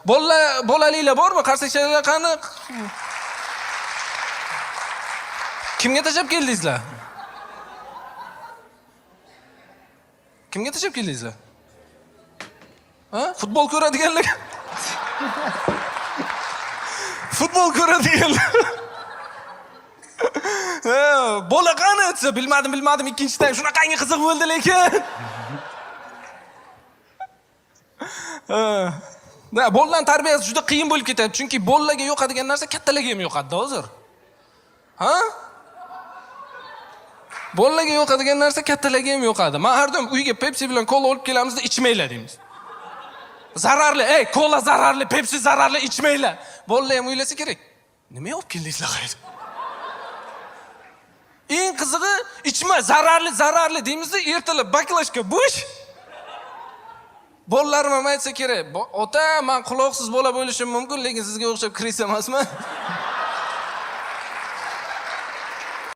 Bolaliklar bormi? Qarsakchalar qani? Kimga tashlab keldingizlar? Kimga tashlab keldingizlar? Ha? Futbol ko'radiganlar. Futbol ko'radiganlar. Bola qani desa, bilmadim, ikkinchi taym shunaqangi qiziq bo'ldi lekin. Bolalarning tarbiyasi juda qiyin bo'lib ketadi, chunki bolalarga yo'qadigan narsa kattalarga ham yo'qadi hozir. Ha? Bolalarga yo'qadigan narsa kattalarga ham yo'qadi. Men har doim uyga Pepsi bilan kola olib kelamizda ichmanglar deymiz. Zararli, kola zararli, Pepsi zararli, ichmanglar. Bolalar ham o'ylasa kerak. Nima olib keldingizlar qayerda? Eng qizig'i, ichma, zararli deymizda, ertalab baklashka bo'sh. Bolalarim ham aytsa kerak, ota, men quloqsiz bola bo'lishim mumkin, lekin sizga o'xshab kris emasman.